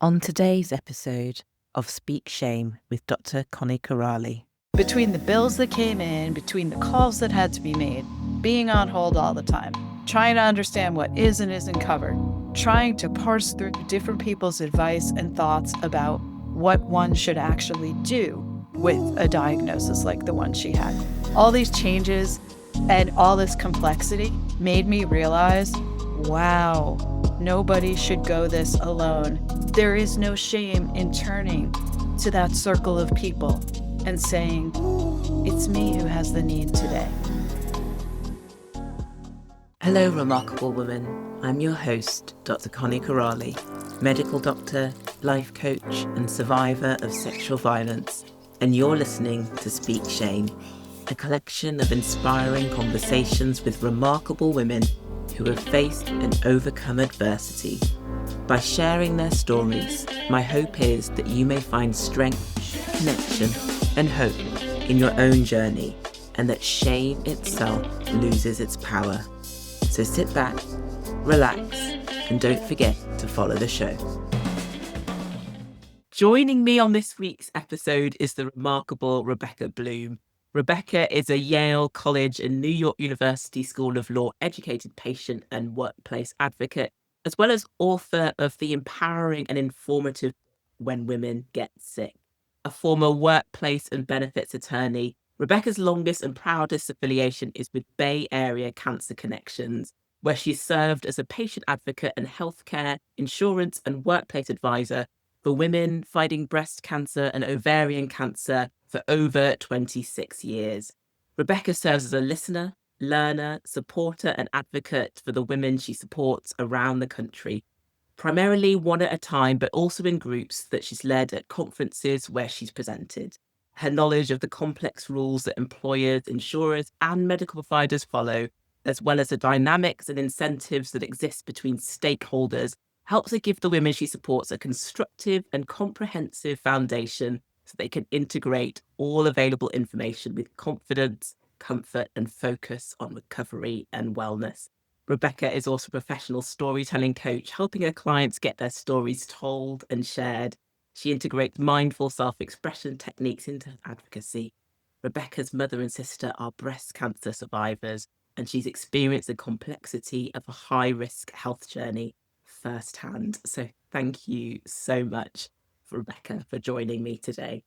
On today's episode of Speak Shame with Dr. Connie Corrali. Between the bills that came in, between the calls that had to be made, being on hold all the time, trying to understand what is and isn't covered, trying to parse through different people's advice and thoughts about what one should actually do with a diagnosis like the one she had. All these changes and all this complexity made me realize, wow, nobody should go this alone. There is no shame in turning to that circle of people and saying, it's me who has the need today. Hello, remarkable woman. I'm your host, Dr. Connie Corrali, medical doctor, life coach, and survivor of sexual violence. And you're listening to Speak Shame, a collection of inspiring conversations with remarkable women who have faced and overcome adversity. By sharing their stories, my hope is that you may find strength, connection, and hope in your own journey, and that shame itself loses its power. So sit back, relax, and don't forget to follow the show. Joining me on this week's episode is the remarkable Rebecca Bloom. Rebecca is a Yale College and New York University School of Law educated patient and workplace advocate, as well as author of the empowering and informative When Women Get Sick. A former workplace and benefits attorney, Rebecca's longest and proudest affiliation is with Bay Area Cancer Connections, where she served as a patient advocate and healthcare, insurance and workplace advisor for women fighting breast cancer and ovarian cancer for over 26 years. Rebecca serves as a listener, learner, supporter, and advocate for the women she supports around the country, primarily one at a time, but also in groups that she's led at conferences where she's presented. Her knowledge of the complex rules that employers, insurers, and medical providers follow, as well as the dynamics and incentives that exist between stakeholders, helps her give the women she supports a constructive and comprehensive foundation so they can integrate all available information with confidence, comfort, and focus on recovery and wellness. Rebecca is also a professional storytelling coach, helping her clients get their stories told and shared. She integrates mindful self-expression techniques into advocacy. Rebecca's mother and sister are breast cancer survivors, and she's experienced the complexity of a high-risk health journey firsthand. So thank you so much, Rebecca, for joining me today.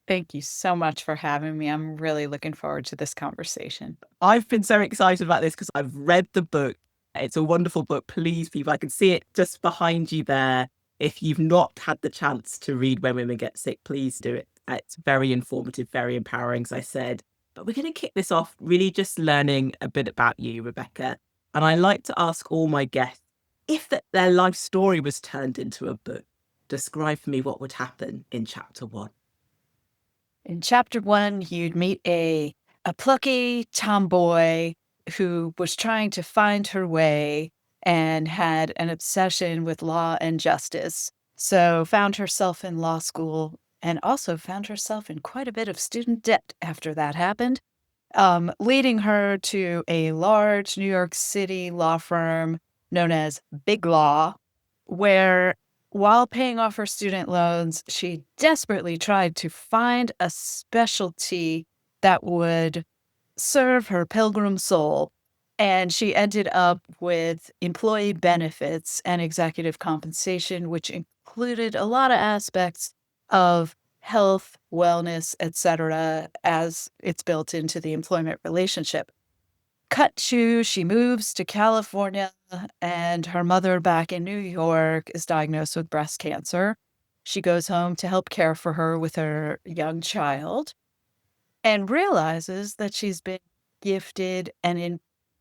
Thank you so much for having me. I'm really looking forward to this conversation. I've been so excited about this because I've read the book. It's a wonderful book. Please, people, I can see it just behind you there. If you've not had the chance to read When Women Get Sick, please do it. It's very informative, very empowering, as I said. But we're going to kick this off really just learning a bit about you, Rebecca. And I like to ask all my guests, if their life story was turned into a book, describe for me what would happen in chapter 1. In chapter 1, you'd meet a plucky tomboy who was trying to find her way and had an obsession with law and justice. So found herself in law school and also found herself in quite a bit of student debt after that happened, leading her to a large New York City law firm known as Big Law, where while paying off her student loans, she desperately tried to find a specialty that would serve her pilgrim soul. And she ended up with employee benefits and executive compensation, which included a lot of aspects of health, wellness, etc., as it's built into the employment relationship. Cut to, she moves to California, and her mother back in New York is diagnosed with breast cancer. She goes home to help care for her with her young child and realizes that she's been gifted an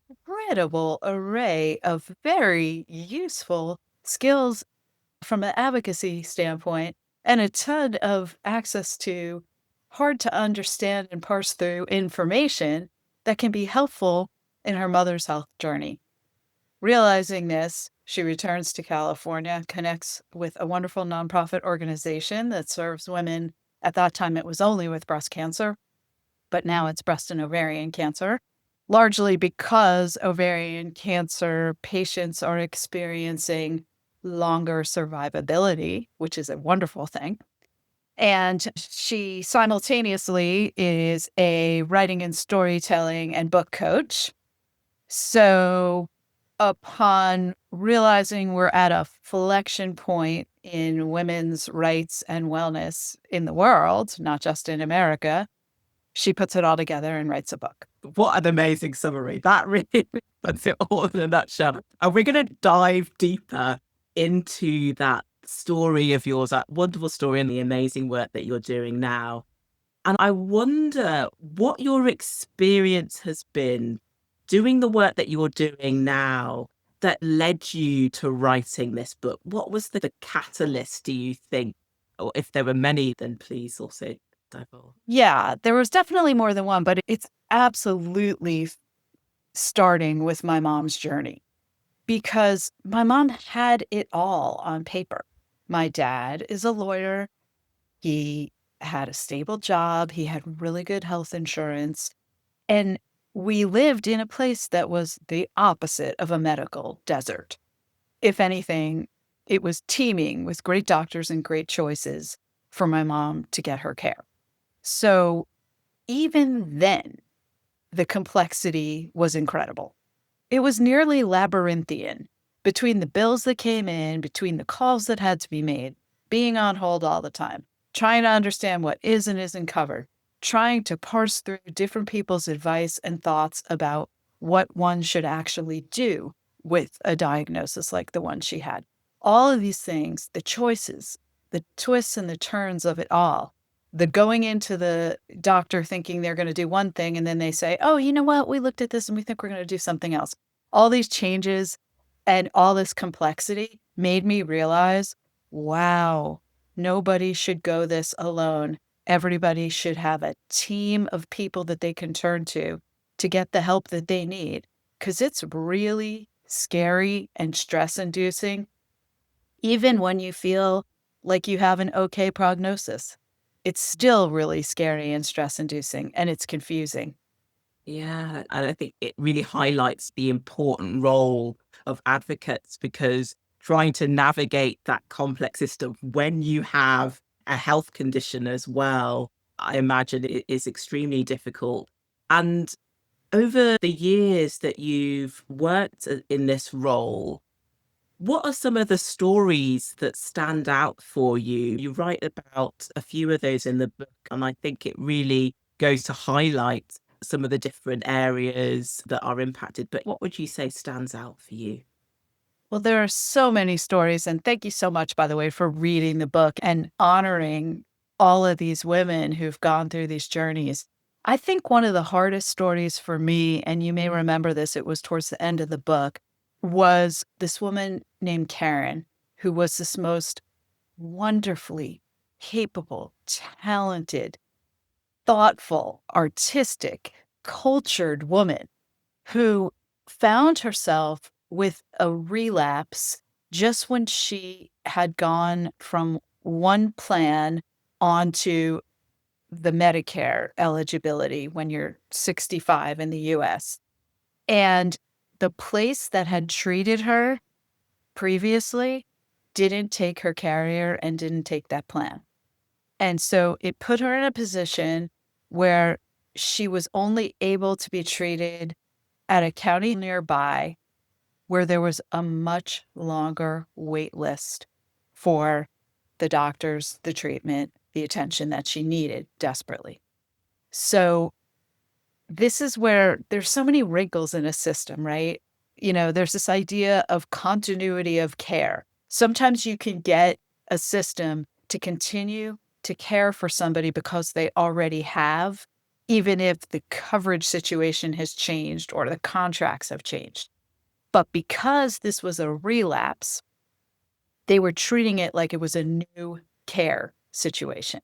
incredible array of very useful skills from an advocacy standpoint and a ton of access to hard to understand and parse through information that can be helpful in her mother's health journey. Realizing this, she returns to California, connects with a wonderful nonprofit organization that serves women. At that time, it was only with breast cancer, but now it's breast and ovarian cancer, largely because ovarian cancer patients are experiencing longer survivability, which is a wonderful thing. And she simultaneously is a writing and storytelling and book coach. So, upon realizing we're at a flexion point in women's rights and wellness in the world, not just in America, she puts it all together and writes a book. What an amazing summary. That really puts it all in a nutshell. And we're going to dive deeper into that story of yours, that wonderful story and the amazing work that you're doing now. And I wonder what your experience has been doing the work that you're doing now that led you to writing this book. What was the catalyst, do you think? Or if there were many, then please also divulge. Yeah, there was definitely more than one, but it's absolutely starting with my mom's journey because my mom had it all on paper. My dad is a lawyer. He had a stable job. He had really good health insurance. And we lived in a place that was the opposite of a medical desert. If anything, it was teeming with great doctors and great choices for my mom to get her care. So even then, the complexity was incredible. It was nearly labyrinthian between the bills that came in, between the calls that had to be made, being on hold all the time, trying to understand what is and isn't covered, trying to parse through different people's advice and thoughts about what one should actually do with a diagnosis like the one she had. All of these things, the choices, the twists and the turns of it all, the going into the doctor thinking they're going to do one thing and then they say, oh, you know what? We looked at this and we think we're going to do something else. All these changes and all this complexity made me realize, wow, nobody should go this alone. Everybody should have a team of people that they can turn to get the help that they need. Because it's really scary and stress inducing, even when you feel like you have an okay prognosis. It's still really scary and stress inducing, and it's confusing. Yeah, and I think it really highlights the important role of advocates because trying to navigate that complex system when you have a health condition as well, I imagine it is extremely difficult. And over the years that you've worked in this role, what are some of the stories that stand out for you? You write about a few of those in the book, and I think it really goes to highlight some of the different areas that are impacted. But what would you say stands out for you? Well, there are so many stories, and thank you so much, by the way, for reading the book and honoring all of these women who've gone through these journeys. I think one of the hardest stories for me, and you may remember this, it was towards the end of the book, was this woman named Karen, who was this most wonderfully capable, talented, thoughtful, artistic, cultured woman who found herself with a relapse just when she had gone from one plan onto the Medicare eligibility when you're 65 in the US. And the place that had treated her previously didn't take her carrier and didn't take that plan. And so it put her in a position where she was only able to be treated at a county nearby where there was a much longer wait list for the doctors, the treatment, the attention that she needed desperately. So this is where there's so many wrinkles in a system, right? You know, there's this idea of continuity of care. Sometimes you can get a system to continue to care for somebody because they already have, even if the coverage situation has changed or the contracts have changed. But because this was a relapse, they were treating it like it was a new care situation.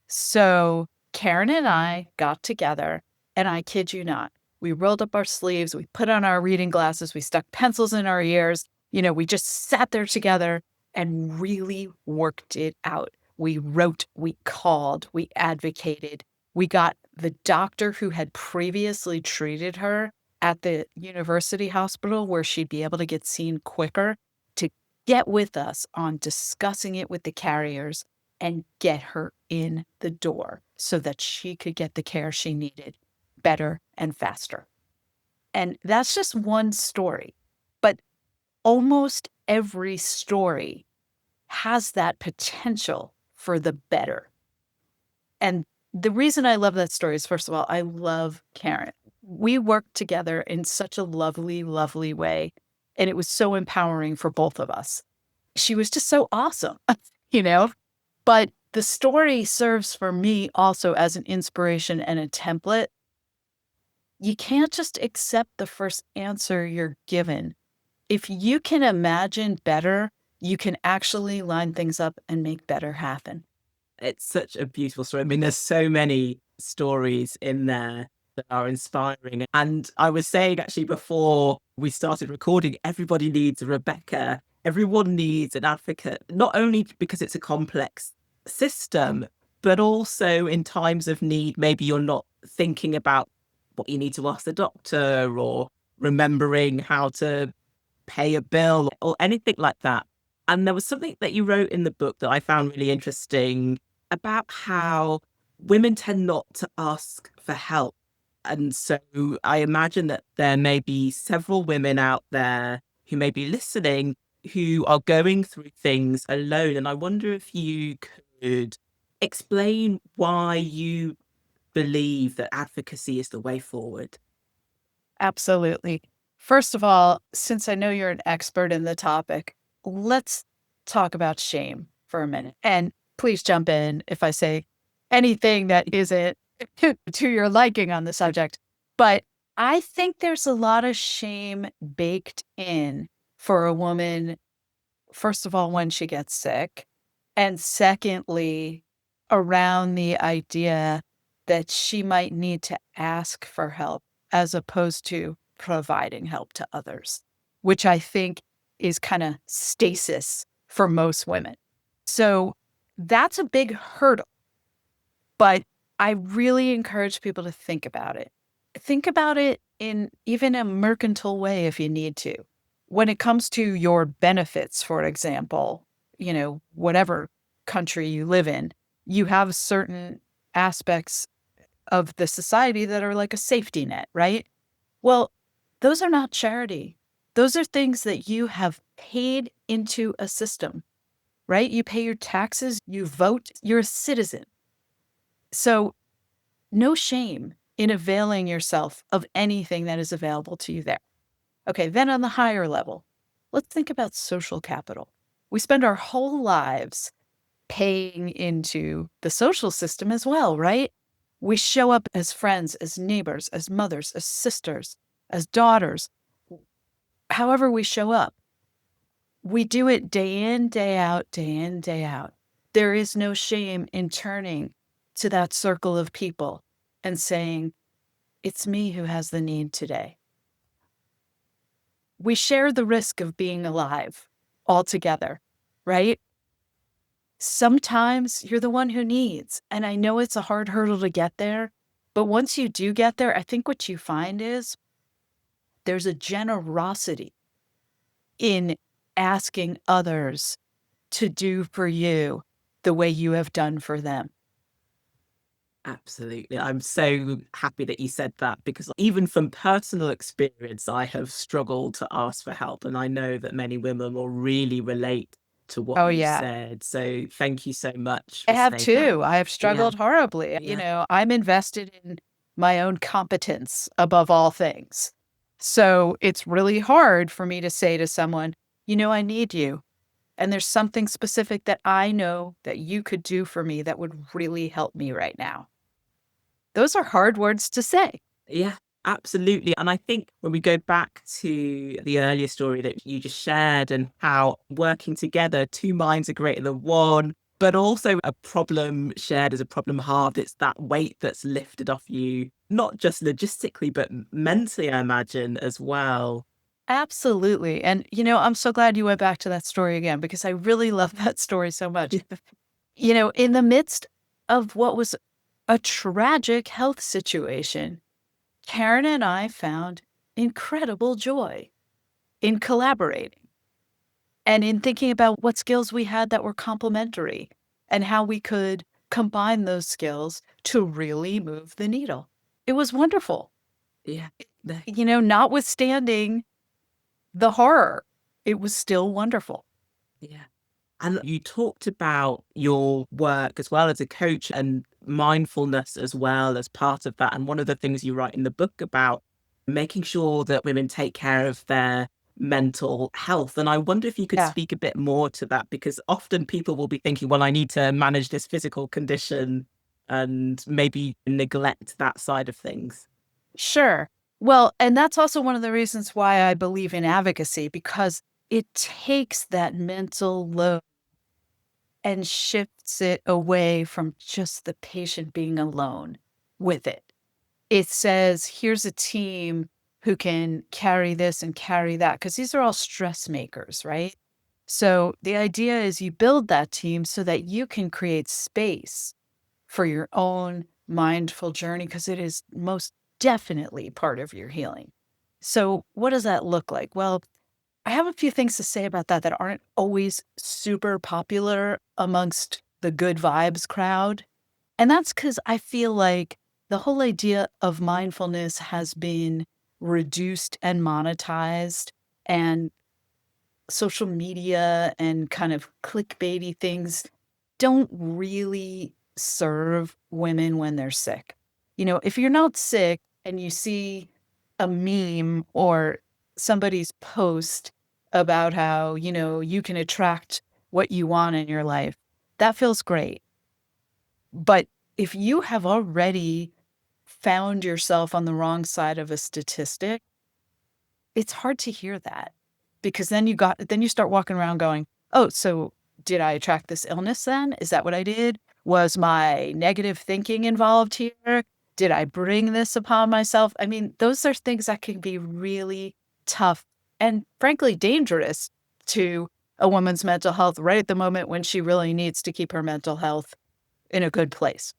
So Karen and I got together, and I kid you not, we rolled up our sleeves, we put on our reading glasses, we stuck pencils in our ears. You know, we just sat there together and really worked it out. We wrote, we called, we advocated. We got the doctor who had previously treated her at the university hospital where she'd be able to get seen quicker to get with us on discussing it with the carriers and get her in the door so that she could get the care she needed better and faster. And that's just one story. But almost every story has that potential for the better. And the reason I love that story is, first of all, I love Karen. We worked together in such a lovely, lovely way. And it was so empowering for both of us. She was just so awesome, you know? But the story serves for me also as an inspiration and a template. You can't just accept the first answer you're given. If you can imagine better, you can actually line things up and make better happen. It's such a beautiful story. I mean, there's so many stories in there that are inspiring. And I was saying actually before we started recording, everybody needs a Rebecca. Everyone needs an advocate, not only because it's a complex system, but also in times of need, maybe you're not thinking about what you need to ask the doctor or remembering how to pay a bill or anything like that. And there was something that you wrote in the book that I found really interesting about how women tend not to ask for help. And so I imagine that there may be several women out there who may be listening who are going through things alone. And I wonder if you could explain why you believe that advocacy is the way forward. Absolutely. First of all, since I know you're an expert in the topic, let's talk about shame for a minute. And please jump in if I say anything that isn't to your liking on the subject. But I think there's a lot of shame baked in for a woman, first of all, when she gets sick. And secondly, around the idea that she might need to ask for help as opposed to providing help to others, which I think is kind of stasis for most women. So that's a big hurdle. But I really encourage people to think about it. Think about it in even a mercantile way if you need to. When it comes to your benefits, for example, whatever country you live in, you have certain aspects of the society that are like a safety net, right? Well, those are not charity. Those are things that you have paid into a system, right? You pay your taxes, you vote, you're a citizen. So no shame in availing yourself of anything that is available to you there. Okay, then on the higher level, let's think about social capital. We spend our whole lives paying into the social system as well, right? We show up as friends, as neighbors, as mothers, as sisters, as daughters, however we show up. We do it day in, day out, day in, day out. There is no shame in turning to that circle of people and saying, it's me who has the need today. We share the risk of being alive all together, right? Sometimes you're the one who needs. And I know it's a hard hurdle to get there, but once you do get there, I think what you find is there's a generosity in asking others to do for you the way you have done for them. Absolutely. I'm so happy that you said that because even from personal experience, I have struggled to ask for help. And I know that many women will really relate to what Oh, you yeah. said. So thank you so much I for have saying that. too. I have Yeah. struggled horribly. Yeah. I'm invested in my own competence above all things. So it's really hard for me to say to someone, I need you. And there's something specific that I know that you could do for me that would really help me right now. Those are hard words to say. Yeah, absolutely. And I think when we go back to the earlier story that you just shared and how working together, two minds are greater than one, but also a problem shared is a problem halved. It's that weight that's lifted off you, not just logistically, but mentally, I imagine, as well. Absolutely. And, I'm so glad you went back to that story again because I really love that story so much. In the midst of what was a tragic health situation, Karen and I found incredible joy in collaborating. and in thinking about what skills we had that were complementary and how we could combine those skills to really move the needle. It was wonderful. Yeah. No, Notwithstanding the horror, it was still wonderful. yeah. And you talked about your work as well as a coach and mindfulness as well as part of that. And one of the things you write in the book about making sure that women take care of their mental health. And I wonder if you could Yeah, speak a bit more to that, because often people will be thinking, well, I need to manage this physical condition and maybe neglect that side of things. sure. Well, and that's also one of the reasons why I believe in advocacy, because it takes that mental load and shifts it away from just the patient being alone with it. It says, here's a team who can carry this and carry that, because these are all stress makers, right? So the idea is you build that team so that you can create space for your own mindful journey, because it is most definitely part of your healing. So, what does that look like? Well, I have a few things to say about that aren't always super popular amongst the good vibes crowd. And that's because I feel like the whole idea of mindfulness has been reduced and monetized, and social media and kind of clickbaity things don't really serve women when they're sick. If you're not sick and you see a meme or somebody's post about how, you can attract what you want in your life, that feels great. But if you have already found yourself on the wrong side of a statistic, it's hard to hear that, because then you start walking around going, "Oh, so did I attract this illness then? Is that what I did? Was my negative thinking involved here? Did I bring this upon myself?" I mean, those are things that can be really tough and frankly dangerous to a woman's mental health right at the moment when she really needs to keep her mental health in a good place.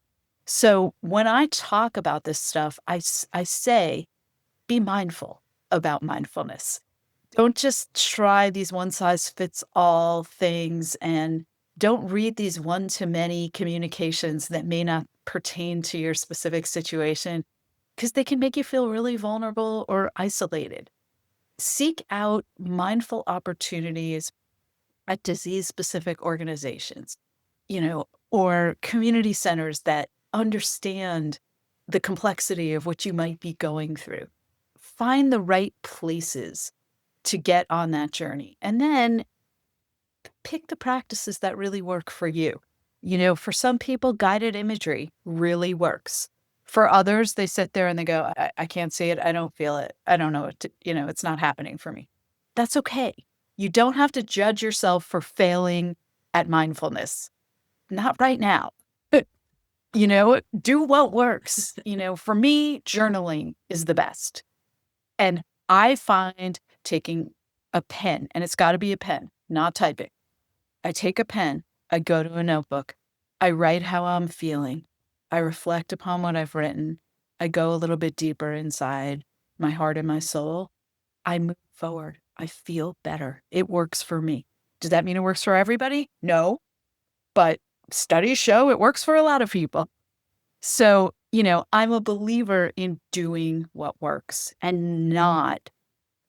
So when I talk about this stuff, I say, be mindful about mindfulness. Don't just try these one size fits all things, and don't read these one to many communications that may not pertain to your specific situation, because they can make you feel really vulnerable or isolated. Seek out mindful opportunities at disease specific organizations, or community centers that understand the complexity of what you might be going through. Find the right places to get on that journey, and then pick the practices that really work for you. For some people, guided imagery really works. For others, they sit there and they go, I can't see it. I don't feel it. I don't know it's not happening for me. That's okay. You don't have to judge yourself for failing at mindfulness. Not right now. Do what works. For me, journaling is the best. And I find taking a pen, and it's got to be a pen, not typing. I take a pen, I go to a notebook, I write how I'm feeling, I reflect upon what I've written, I go a little bit deeper inside my heart and my soul. I move forward. I feel better. It works for me. Does that mean it works for everybody? No, but studies show it works for a lot of people. So, I'm a believer in doing what works and not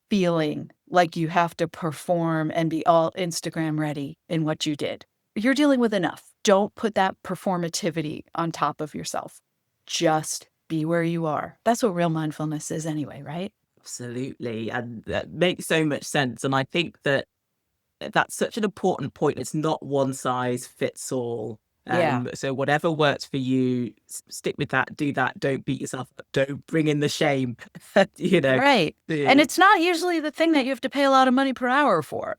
feeling like you have to perform and be all Instagram ready in what you did. You're dealing with enough. Don't put that performativity on top of yourself. Just be where you are. That's what real mindfulness is anyway, right? Absolutely. And that makes so much sense. And I think that that's such an important point. It's not one size fits all. Yeah. So whatever works for you, stick with that, do that. Don't beat yourself up. Don't bring in the shame. you know, Right. And the, it's not usually the thing that you have to pay a lot of money per hour for,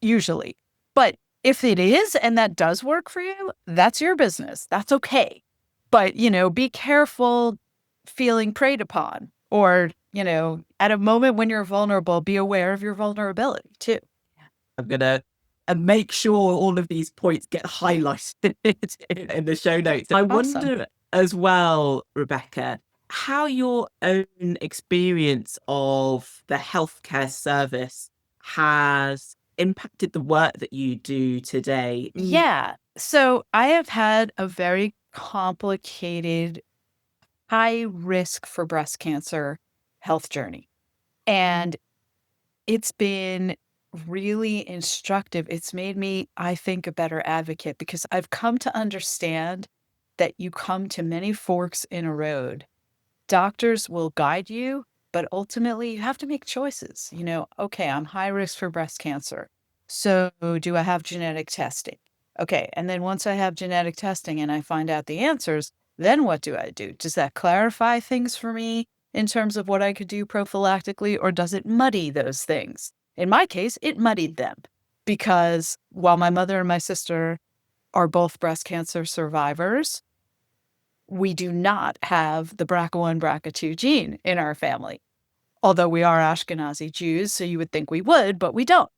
usually. But if it is and that does work for you, that's your business. That's okay. But, be careful feeling preyed upon, or, at a moment when you're vulnerable, be aware of your vulnerability too. I'm gonna make sure all of these points get highlighted in the show notes. I Awesome. wonder as well, Rebecca, how your own experience of the healthcare service has impacted the work that you do today? Yeah. So I have had a very complicated, high risk for breast cancer health journey. And it's been really instructive. It's made me, I think, a better advocate because I've come to understand that you come to many forks in a road. Doctors will guide you, but ultimately you have to make choices. Okay, I'm high risk for breast cancer. So do I have genetic testing? Okay. And then once I have genetic testing and I find out the answers, then what do I do? Does that clarify things for me in terms of what I could do prophylactically, or does it muddy those things? In my case, it muddied them because while my mother and my sister are both breast cancer survivors, we do not have the BRCA1, BRCA2 gene in our family. Although we are Ashkenazi Jews, so you would think we would, but we don't.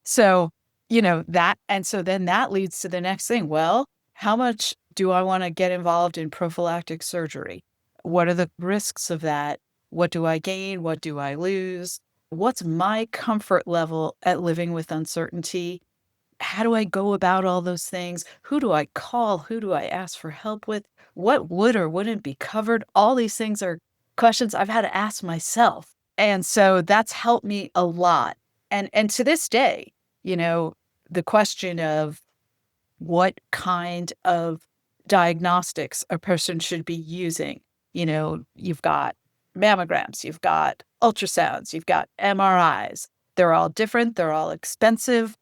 So, and so then that leads to the next thing. Well, how much do I want to get involved in prophylactic surgery? What are the risks of that? What do I gain? What do I lose? What's my comfort level at living with uncertainty? How do I go about all those things? Who do I call? Who do I ask for help with? What would or wouldn't be covered? All these things are questions I've had to ask myself. And so that's helped me a lot. And to this day, you know, the question of what kind of diagnostics a person should be using, you've got mammograms, you've got ultrasounds, you've got MRIs. They're all different, they're all expensive,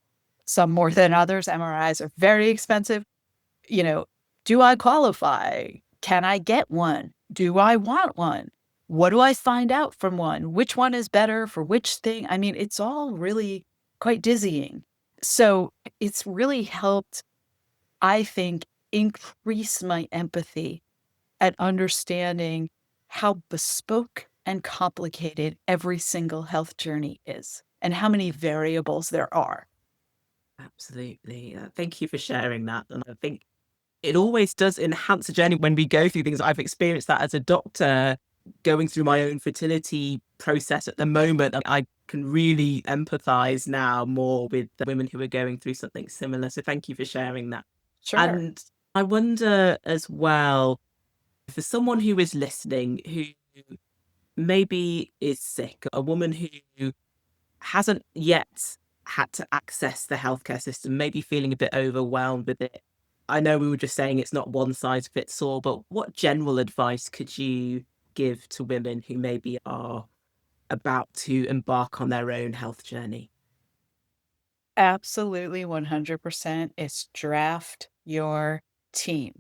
some more than others. MRIs are very expensive. You know, do I qualify? Can I get one? Do I want one? What do I find out from one? Which one is better for which thing? I mean, it's all really quite dizzying. So it's really helped, I think, increase my empathy at understanding how bespoke and complicated every single health journey is and how many variables there are. Absolutely. Thank you for sharing that. And I think it always does enhance the journey when we go through things. I've experienced that as a doctor going through my own fertility process at the moment. I can really empathize now more with the women who are going through something similar. So thank you for sharing that. Sure. And I wonder as well, for someone who is listening, who maybe is sick, a woman who hasn't yet had to access the healthcare system, maybe feeling a bit overwhelmed with it. I know we were just saying it's not one size fits all, but what general advice could you give to women who maybe are about to embark on their own health journey? Absolutely 100% is draft your team.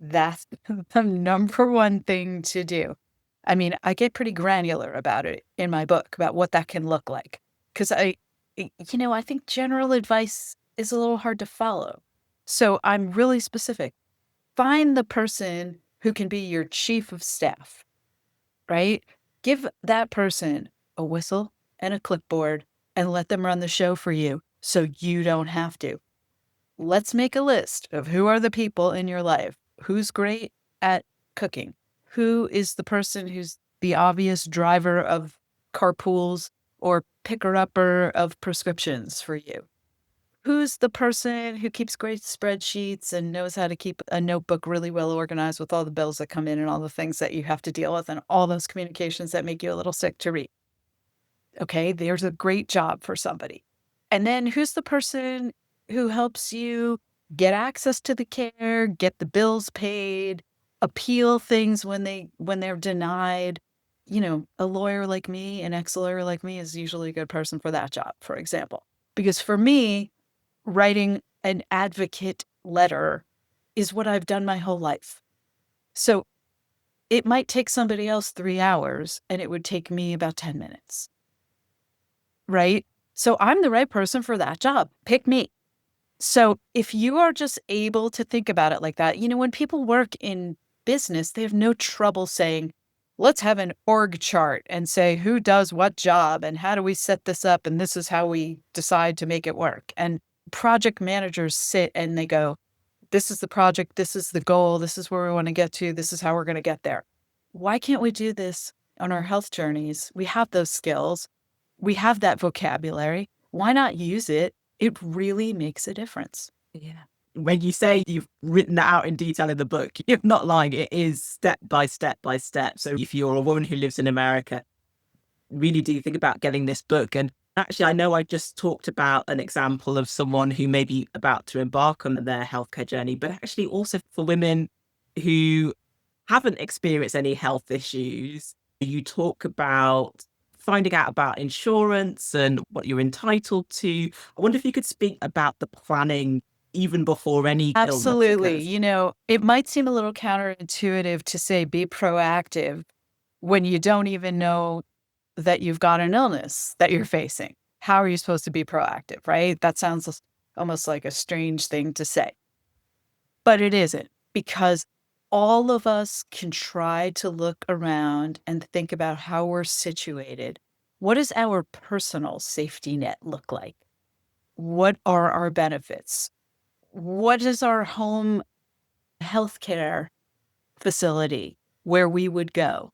That's the number one thing to do. I mean, I get pretty granular about it in my book about what that can look like. Because I think general advice is a little hard to follow. So I'm really specific. Find the person who can be your chief of staff, right? Give that person a whistle and a clipboard and let them run the show for you so you don't have to. Let's make a list of who are the people in your life. Who's great at cooking? Who is the person who's the obvious driver of carpools or picker-upper of prescriptions for you? Who's the person who keeps great spreadsheets and knows how to keep a notebook really well organized with all the bills that come in and all the things that you have to deal with and all those communications that make you a little sick to read? Okay, there's a great job for somebody. And then who's the person who helps you get access to the care, get the bills paid, appeal things when they're denied? A lawyer like me, an ex-lawyer like me is usually a good person for that job, for example. Because for me, writing an advocate letter is what I've done my whole life. So it might take somebody else 3 hours and it would take me about 10 minutes. Right? So I'm the right person for that job. Pick me. So if you are just able to think about it like that, when people work in business, they have no trouble saying, let's have an org chart and say who does what job and how do we set this up? And this is how we decide to make it work. And project managers sit and they go, this is the project, this is the goal, this is where we want to get to, this is how we're going to get there. Why can't we do this on our health journeys? We have those skills. We have that vocabulary. Why not use it? It really makes a difference. Yeah. When you say you've written that out in detail in the book, you're not lying. It is step by step by step. So if you're a woman who lives in America, really do think about getting this book. And actually, I know I just talked about an example of someone who may be about to embark on their healthcare journey, but actually also for women who haven't experienced any health issues. You talk about finding out about insurance and what you're entitled to. I wonder if you could speak about the planning even before any illness Absolutely. occurs. It might seem a little counterintuitive to say be proactive when you don't even know that you've got an illness that you're facing. How are you supposed to be proactive, right? That sounds almost like a strange thing to say, but it isn't, because all of us can try to look around and think about how we're situated. What does our personal safety net look like? What are our benefits? What is our home healthcare facility where we would go?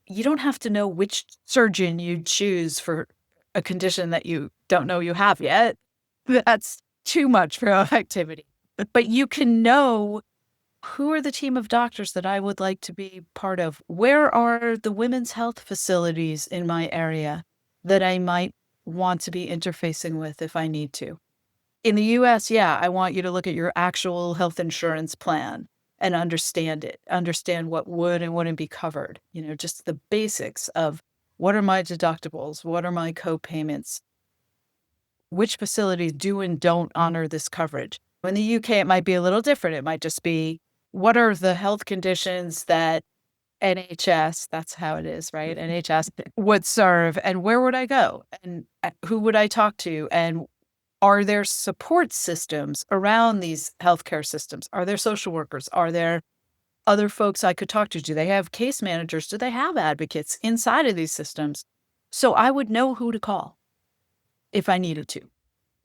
You don't have to know which surgeon you'd choose for a condition that you don't know you have yet. That's too much proactivity. But you can know, who are the team of doctors that I would like to be part of? Where are the women's health facilities in my area that I might want to be interfacing with if I need to? In the US, yeah, I want you to look at your actual health insurance plan and understand it, understand what would and wouldn't be covered, just the basics of what are my deductibles? What are my co-payments? Which facilities do and don't honor this coverage? In the UK, it might be a little different. It might just be, what are the health conditions that NHS, that's how it is, right? NHS would serve, and where would I go? And who would I talk to? And are there support systems around these healthcare systems? Are there social workers? Are there other folks I could talk to? Do they have case managers? Do they have advocates inside of these systems? So I would know who to call if I needed to.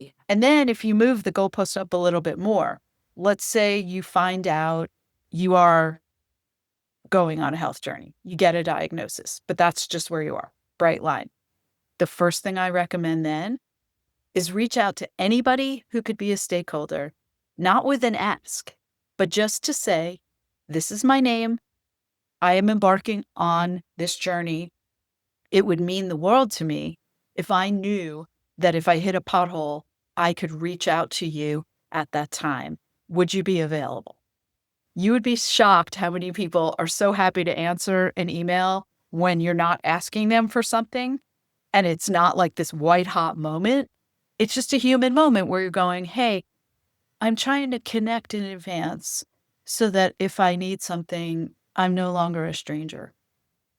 Yeah. And then if you move the goalpost up a little bit more, let's say you find out you are going on a health journey, you get a diagnosis, but that's just where you are, bright line. The first thing I recommend then is reach out to anybody who could be a stakeholder, not with an ask, but just to say, this is my name. I am embarking on this journey. It would mean the world to me if I knew that if I hit a pothole, I could reach out to you at that time. Would you be available? You would be shocked how many people are so happy to answer an email when you're not asking them for something and it's not like this white hot moment. It's just a human moment where you're going, hey, I'm trying to connect in advance so that if I need something, I'm no longer a stranger.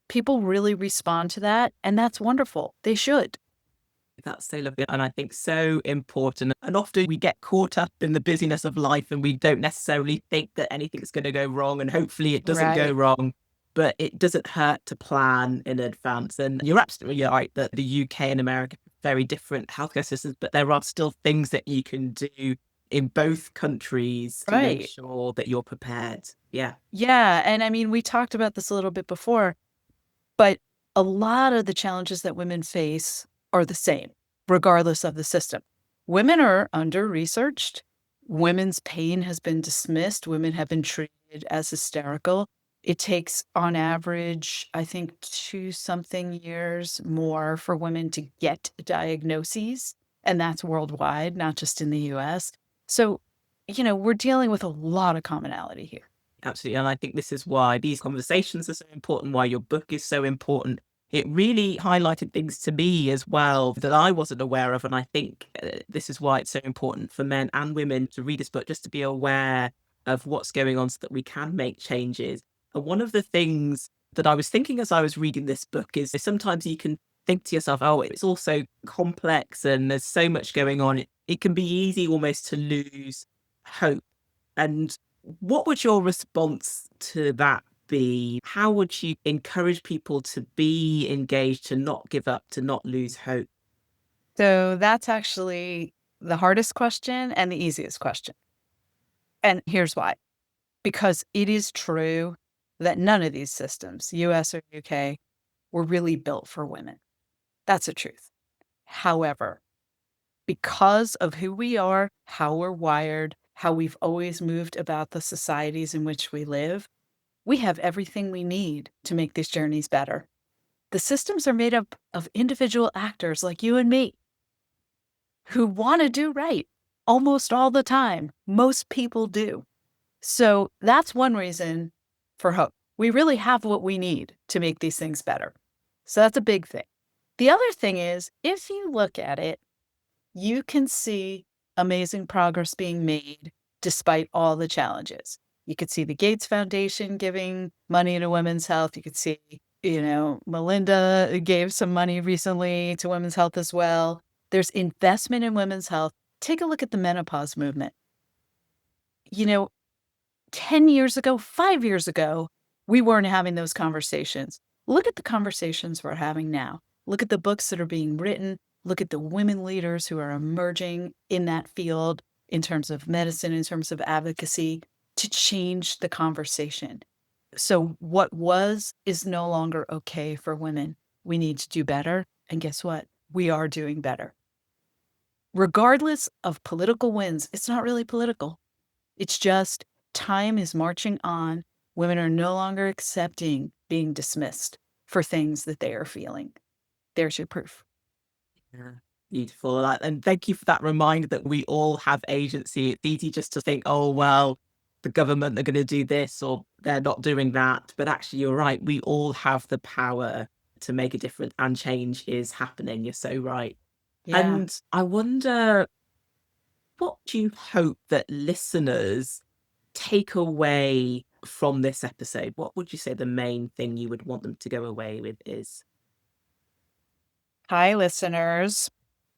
People really respond to that, and that's wonderful. They should. That's so lovely. And I think so important. And often we get caught up in the busyness of life and we don't necessarily think that anything's going to go wrong. And hopefully it doesn't go Right. wrong. But it doesn't hurt to plan in advance. And you're absolutely right that the UK and America have very different healthcare systems, but there are still things that you can do in both countries to make Right. sure that you're prepared. Yeah, Yeah. And I mean, we talked about this a little bit before, but a lot of the challenges that women face are the same, regardless of the system. Women are under researched. Women's pain has been dismissed. Women have been treated as hysterical. It takes, on average, I think 2 something years more for women to get diagnoses. And that's worldwide, not just in the US. So, we're dealing with a lot of commonality here. absolutely. And I think this is why these conversations are so important, why your book is so important. It really highlighted things to me as well that I wasn't aware of. And I think this is why it's so important for men and women to read this book, just to be aware of what's going on so that we can make changes. And one of the things that I was thinking as I was reading this book is sometimes you can think to yourself, oh, it's all so complex and there's so much going on. It can be easy almost to lose hope. And what would your response to that be? How would you encourage people to be engaged, to not give up, to not lose hope? So that's actually the hardest question and the easiest question. And here's why. Because it is true that none of these systems, US or UK, were really built for women. That's the truth. However, because of who we are, how we're wired, how we've always moved about the societies in which we live, we have everything we need to make these journeys better. The systems are made up of individual actors like you and me who want to do right almost all the time. Most people do. So that's one reason for hope. We really have what we need to make these things better. So that's a big thing. The other thing is, if you look at it, you can see amazing progress being made despite all the challenges. You could see the Gates Foundation giving money to women's health. You could see, Melinda gave some money recently to women's health as well. There's investment in women's health. Take a look at the menopause movement. You know, 10 years ago, 5 years ago, we weren't having those conversations. Look at the conversations we're having now. Look at the books that are being written. Look at the women leaders who are emerging in that field in terms of medicine, in terms of advocacy, to change the conversation. So what was is no longer okay for women. We need to do better. And guess what? We are doing better. Regardless of political wins, it's not really political. It's just time is marching on. Women are no longer accepting being dismissed for things that they are feeling. There's your proof. Yeah, beautiful. And thank you for that reminder that we all have agency. It's easy just to think, oh, well, the government are going to do this or they're not doing that. But actually, you're right. We all have the power to make a difference and change is happening. You're so right. Yeah. And I wonder, what do you hope that listeners take away from this episode? What would you say the main thing you would want them to go away with is? Hi, listeners.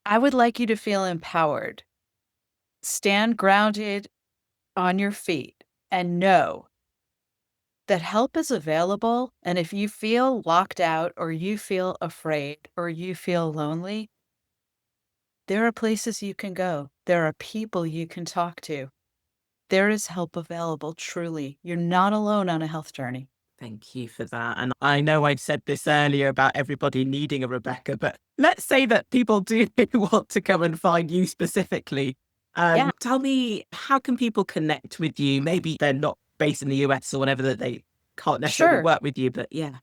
I would like you to feel empowered. Stand grounded on your feet and know that help is available. And if you feel locked out or you feel afraid or you feel lonely, there are places you can go. There are people you can talk to. There is help available, truly. You're not alone on a health journey. Thank you for that. And I know I've said this earlier about everybody needing a Rebecca, but let's say that people do want to come and find you specifically. Yeah, Tell me, how can people connect with you? Maybe they're not based in the US or whatever, that they can't necessarily sure. work with you, but yeah.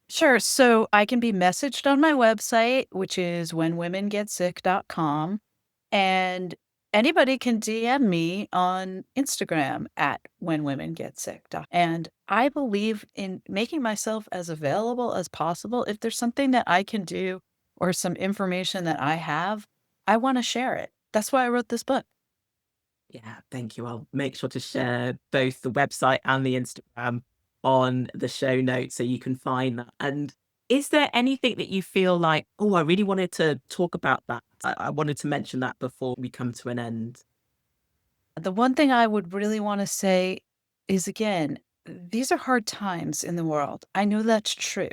Sure. So I can be messaged on my website, which is whenwomengetsick.com. And anybody can DM me on Instagram at whenwomengetsick. And I believe in making myself as available as possible. If there's something that I can do or some information that I have, I want to share it. That's why I wrote this book. Yeah, thank you. I'll make sure to share both the website and the Instagram on the show notes so you can find that. And is there anything that you feel like, oh, I really wanted to talk about that? I wanted to mention that before we come to an end. The one thing I would really want to say is again, these are hard times in the world. I know that's true.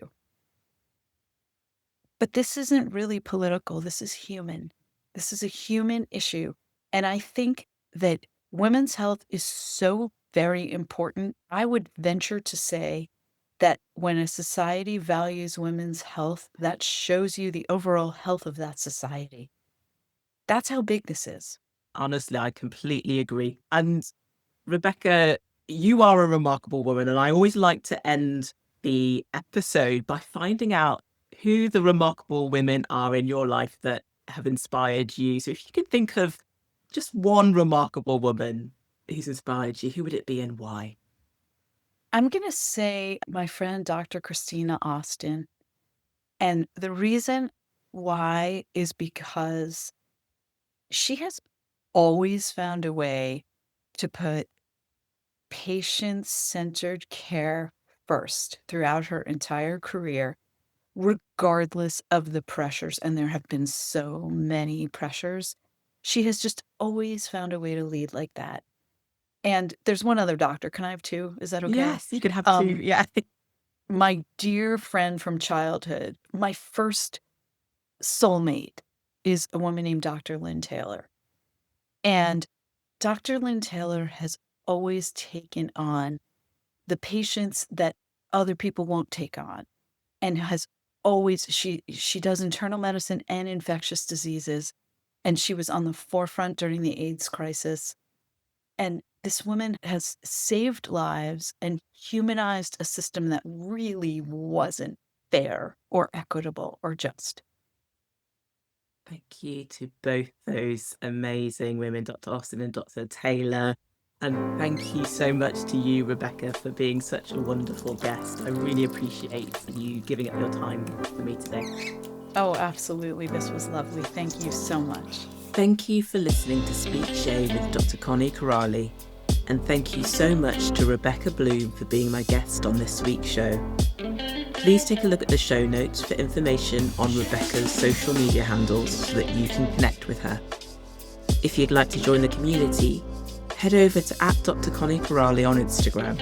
But this isn't really political. This is human. This is a human issue. And I think that women's health is so very important. I would venture to say that when a society values women's health, that shows you the overall health of that society. That's how big this is. Honestly, I completely agree. And Rebecca, you are a remarkable woman. And I always like to end the episode by finding out who the remarkable women are in your life that have inspired you. So if you could think of just one remarkable woman who's inspired you, who would it be and why? I'm going to say my friend, Dr. Christina Austin. And the reason why is because she has always found a way to put patient-centered care first throughout her entire career, regardless of the pressures, and there have been so many pressures. She has just always found a way to lead like that. And there's one other doctor. Can I have 2? Is that okay? Yes, you could have two. Um, Yeah. my dear friend from childhood, my first soulmate is a woman named Dr. Lynn Taylor. And Dr. Lynn Taylor has always taken on the patients that other people won't take on and has always she does internal medicine and infectious diseases, and she was on the forefront during the AIDS crisis. And this woman has saved lives and humanized a system that really wasn't fair or equitable or just. Thank you to both those amazing women, Dr. Austin and Dr. Taylor. And thank you so much to you, Rebecca, for being such a wonderful guest. I really appreciate you giving up your time for me today. Oh, absolutely. This was lovely. Thank you so much. Thank you for listening to Speak Shay with Dr. Connie Corrali. And thank you so much to Rebecca Bloom for being my guest on this week's show. Please take a look at the show notes for information on Rebecca's social media handles so that you can connect with her. If you'd like to join the community, head over to @Dr. Connie Corrali on Instagram.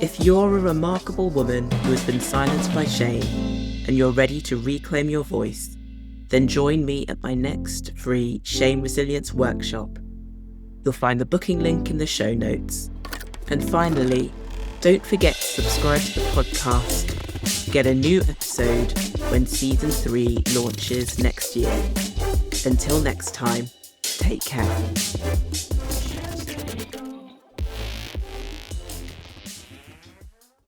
If you're a remarkable woman who has been silenced by shame and you're ready to reclaim your voice, then join me at my next free Shame Resilience workshop. You'll find the booking link in the show notes. And finally, don't forget to subscribe to the podcast to get a new episode when season 3 launches next year. Until next time, take care.